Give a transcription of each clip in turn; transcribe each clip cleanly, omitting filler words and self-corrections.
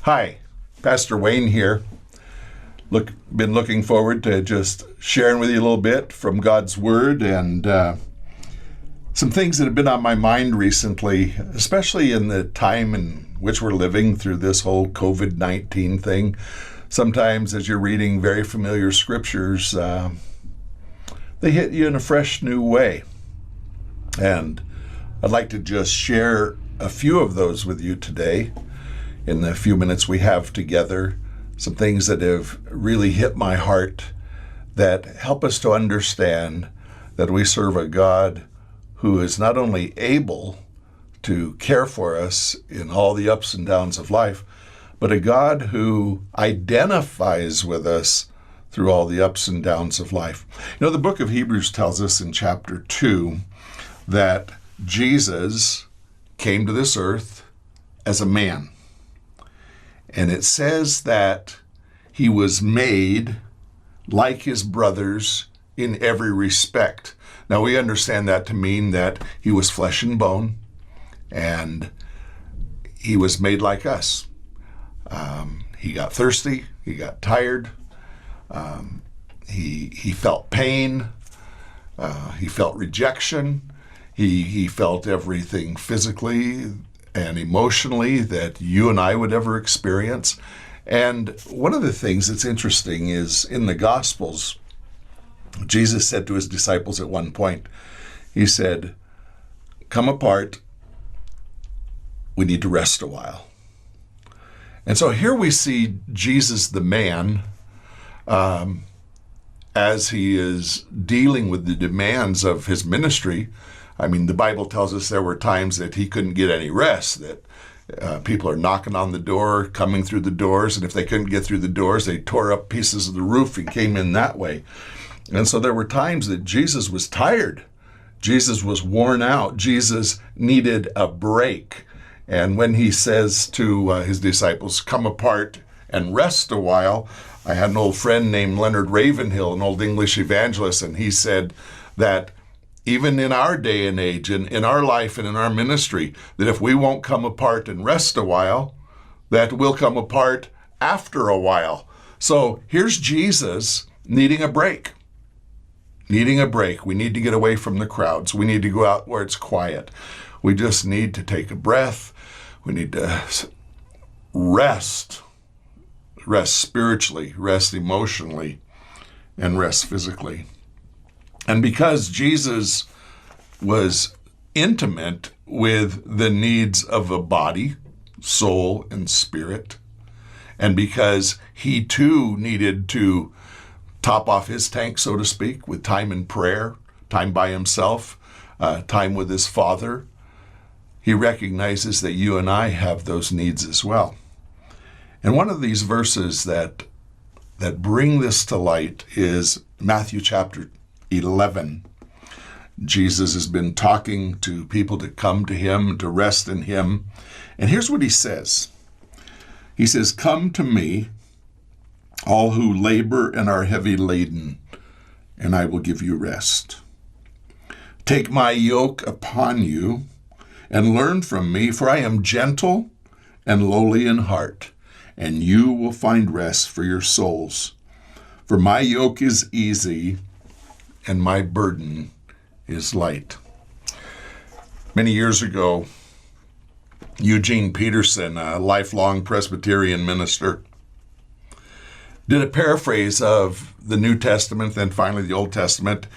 Hi, Pastor Wayne here. Been looking forward to just sharing with you a little bit from God's Word and some things that have been on my mind recently, especially in the time in which we're living through this whole COVID-19 thing. Sometimes as you're reading very familiar scriptures, they hit you in a fresh new way. And I'd like to just share a few of those with you today in the few minutes we have together. Some things that have really hit my heart that help us to understand that we serve a God who is not only able to care for us in all the ups and downs of life, but a God who identifies with us through all the ups and downs of life. You know, the book of Hebrews tells us in chapter 2 that Jesus came to this earth as a man. And it says that he was made like his brothers in every respect. Now we understand that to mean that he was flesh and bone and he was made like us. He got thirsty, he got tired, he felt pain, he felt rejection, he felt everything physically and emotionally that you and I would ever experience. And one of the things that's interesting is in the Gospels, Jesus said to his disciples at one point, he said, "Come apart, we need to rest a while." And so here we see Jesus the man as he is dealing with the demands of his ministry. I mean, the Bible tells us there were times that he couldn't get any rest, that people are knocking on the door, coming through the doors, and if they couldn't get through the doors, they tore up pieces of the roof and came in that way. And so there were times that Jesus was tired. Jesus was worn out. Jesus needed a break. And when he says to his disciples, "Come apart and rest a while," I had an old friend named Leonard Ravenhill, an old English evangelist, and he said that even in our day and age, in our life and in our ministry, that if we won't come apart and rest a while, that we'll come apart after a while. So here's Jesus needing a break. Needing a break. We need to get away from the crowds. We need to go out where it's quiet. We just need to take a breath. We need to rest. Rest spiritually, rest emotionally, and rest physically. And because Jesus was intimate with the needs of a body, soul, and spirit, and because he too needed to top off his tank, so to speak, with time in prayer, time by himself, time with his Father, he recognizes that you and I have those needs as well. And one of these verses that bring this to light is Matthew chapter 11. Jesus has been talking to people to come to him, to rest in him. And here's what he says. He says, "Come to me, all who labor and are heavy laden, and I will give you rest. Take my yoke upon you and learn from me, for I am gentle and lowly in heart, and you will find rest for your souls. For my yoke is easy and my burden is light." Many years ago, Eugene Peterson, a lifelong Presbyterian minister, did a paraphrase of the New Testament, then finally the Old Testament,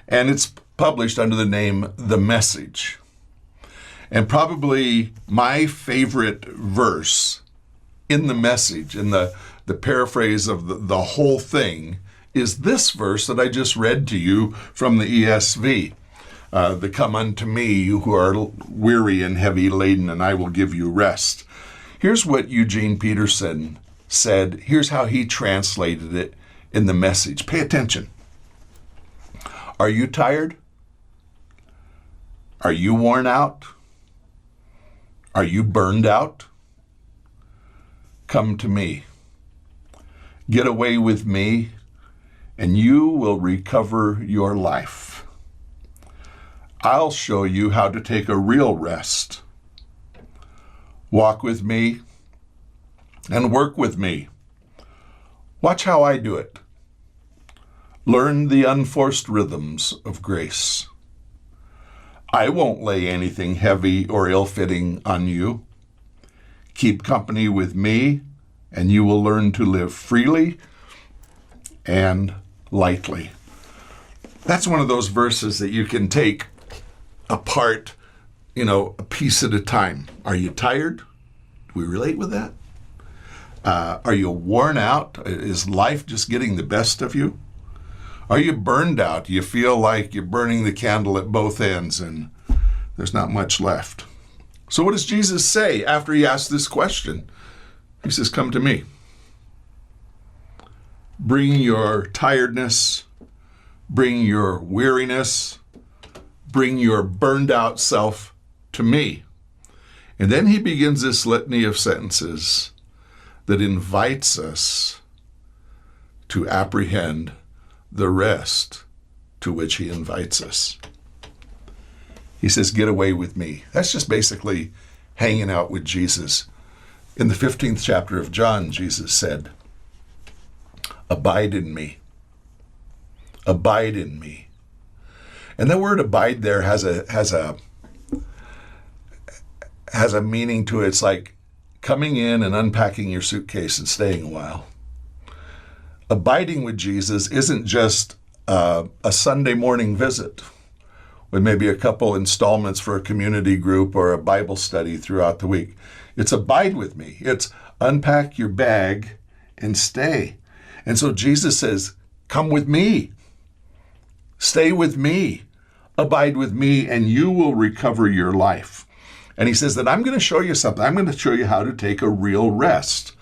and it's published under the name The Message. And probably my favorite verse in The Message, in the paraphrase of the whole thing, is this verse that I just read to you from the ESV. The "Come unto me, you who are weary and heavy laden, and I will give you rest." Here's what Eugene Peterson said. Here's how he translated it in The Message. Pay attention. Are you tired? Are you worn out? Are you burned out? Come to me. Get away with me, and you will recover your life. I'll show you how to take a real rest. Walk with me, and work with me. Watch how I do it. Learn the unforced rhythms of grace. I won't lay anything heavy or ill-fitting on you. Keep company with me, and you will learn to live freely and lightly. That's one of those verses that you can take apart, a piece at a time. Are you tired? Do we relate with that? Are you worn out? Is life just getting the best of you? Are you burned out? Do you feel like you're burning the candle at both ends and there's not much left? So what does Jesus say after he asks this question? He says, come to me. Bring your tiredness, bring your weariness, bring your burned out self to me. And then he begins this litany of sentences that invites us to apprehend the rest to which he invites us. He says, get away with me. That's just basically hanging out with Jesus. In the 15th chapter of John, Jesus said, abide in me. Abide in me. And the word abide there has a meaning to it. It's like coming in and unpacking your suitcase and staying a while. Abiding with Jesus isn't just a Sunday morning visit with maybe a couple installments for a community group or a Bible study throughout the week. It's abide with me. It's unpack your bag and stay. And so Jesus says, come with me. Stay with me. Abide with me, and you will recover your life. And he says that I'm going to show you something. I'm going to show you how to take a real rest.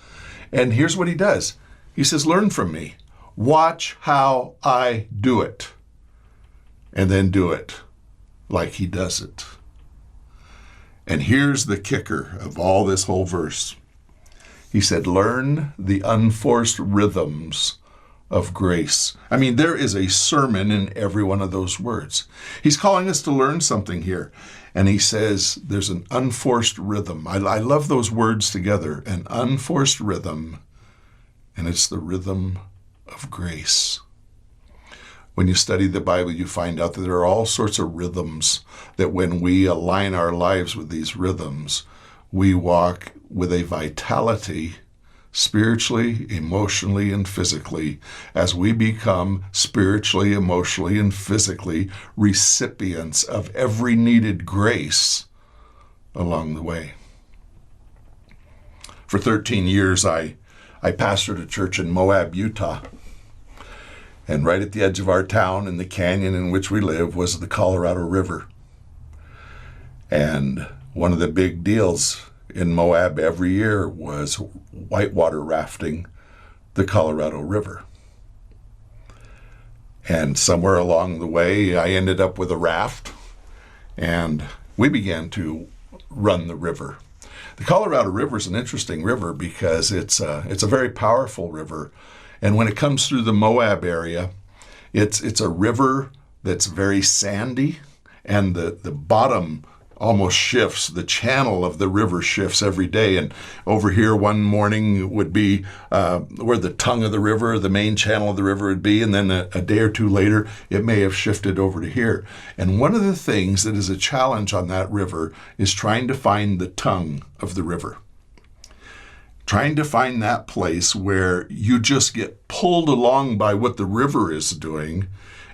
And here's what he does. He says, learn from me. Watch how I do it. And then do it like he does it. And here's the kicker of all this whole verse. He said, learn the unforced rhythms of grace. I mean, there is a sermon in every one of those words. He's calling us to learn something here. And he says there's an unforced rhythm. I love those words together, an unforced rhythm, and it's the rhythm of grace. When you study the Bible, you find out that there are all sorts of rhythms that when we align our lives with these rhythms, we walk with a vitality spiritually, emotionally, and physically, as we become spiritually, emotionally, and physically recipients of every needed grace along the way. For 13 years, I pastored a church in Moab, Utah. And right at the edge of our town, in the canyon in which we live, was the Colorado River. And one of the big deals in Moab every year was whitewater rafting the Colorado River. And somewhere along the way, I ended up with a raft, and we began to run the river. The Colorado River is an interesting river because it's a very powerful river. And when it comes through the Moab area, it's a river that's very sandy, and the bottom almost shifts. The channel of the river shifts every day. And over here one morning would be where the tongue of the river, the main channel of the river would be. And then a day or two later, it may have shifted over to here. And one of the things that is a challenge on that river is trying to find the tongue of the river. Trying to find that place where you just get pulled along by what the river is doing.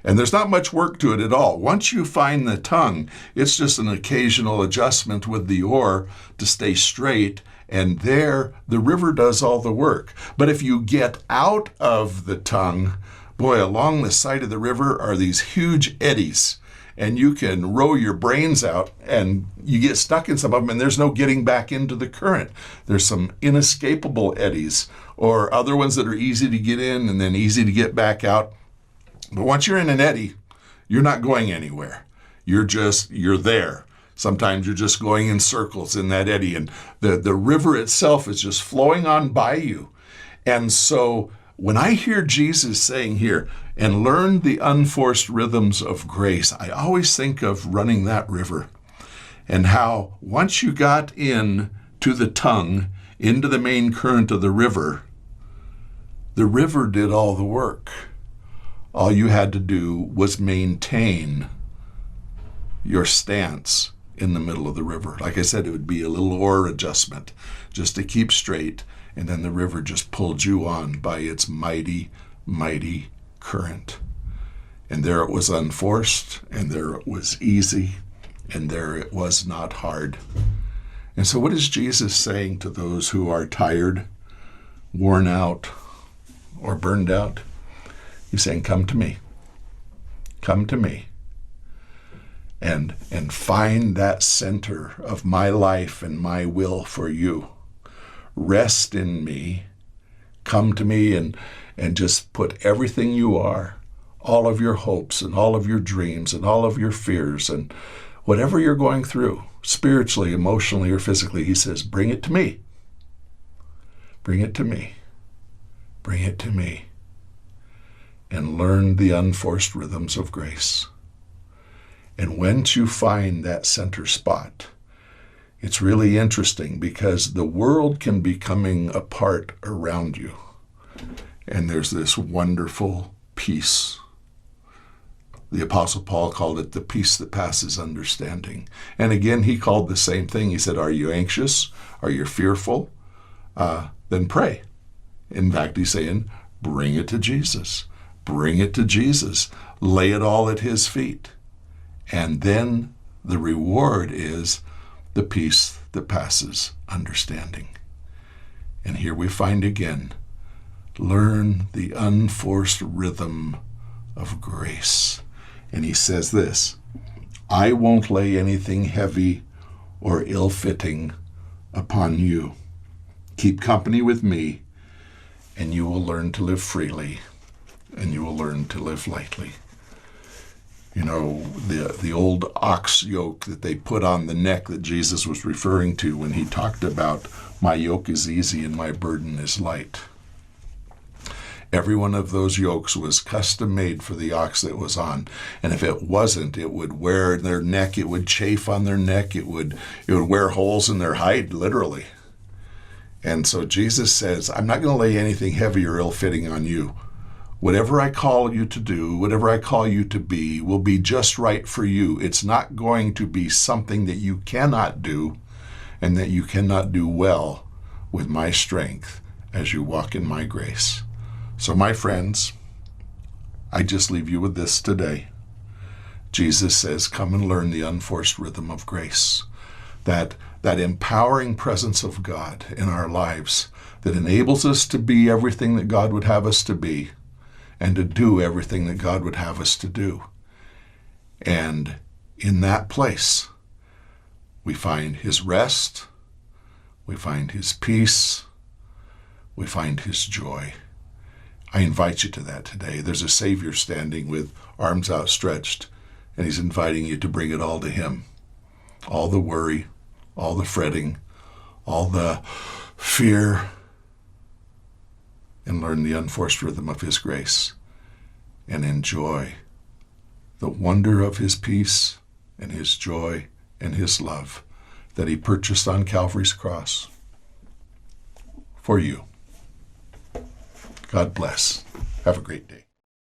And there's not much work to it at all. Once you find the tongue, it's just an occasional adjustment with the oar to stay straight. And there, the river does all the work. But if you get out of the tongue, boy, along the side of the river are these huge eddies. And you can row your brains out and you get stuck in some of them and there's no getting back into the current. There's some inescapable eddies or other ones that are easy to get in and then easy to get back out. But once you're in an eddy, you're not going anywhere. You're there. Sometimes you're just going in circles in that eddy, and the river itself is just flowing on by you. And so when I hear Jesus saying here, and learn the unforced rhythms of grace, I always think of running that river and how once you got in to the tongue, into the main current of the river did all the work. All you had to do was maintain your stance in the middle of the river. Like I said, it would be a little oar adjustment just to keep straight, and then the river just pulled you on by its mighty, mighty current. And there it was unforced, and there it was easy, and there it was not hard. And so what is Jesus saying to those who are tired, worn out, or burned out? He's saying, come to me. Come to me. And find that center of my life and my will for you. Rest in me. Come to me and just put everything you are, all of your hopes and all of your dreams and all of your fears and whatever you're going through, spiritually, emotionally, or physically. He says, bring it to me. Bring it to me. Bring it to me. And learn the unforced rhythms of grace. And once you find that center spot, it's really interesting because the world can be coming apart around you. And there's this wonderful peace. The Apostle Paul called it the peace that passes understanding. And again, he called the same thing. He said, are you anxious? Are you fearful? Then pray. In fact, he's saying, bring it to Jesus. Bring it to Jesus. Lay it all at his feet. And then the reward is the peace that passes understanding. And here we find again, learn the unforced rhythm of grace. And he says this, I won't lay anything heavy or ill-fitting upon you. Keep company with me, and you will learn to live freely, and you will learn to live lightly. You know, the old ox yoke that they put on the neck that Jesus was referring to when he talked about, my yoke is easy and my burden is light. Every one of those yokes was custom made for the ox that was on. And if it wasn't, it would wear their neck, it would chafe on their neck, it would wear holes in their hide, literally. And so Jesus says, I'm not going to lay anything heavy or ill-fitting on you. Whatever I call you to do, whatever I call you to be, will be just right for you. It's not going to be something that you cannot do and that you cannot do well with my strength as you walk in my grace. So my friends, I just leave you with this today. Jesus says, come and learn the unforced rhythm of grace. That empowering presence of God in our lives that enables us to be everything that God would have us to be and to do everything that God would have us to do. And in that place, we find his rest, we find his peace, we find his joy. I invite you to that today. There's a Savior standing with arms outstretched, and he's inviting you to bring it all to him. All the worry, all the fretting, all the fear, and learn the unforced rhythm of his grace and enjoy the wonder of his peace and his joy and his love that he purchased on Calvary's cross for you. God bless. Have a great day.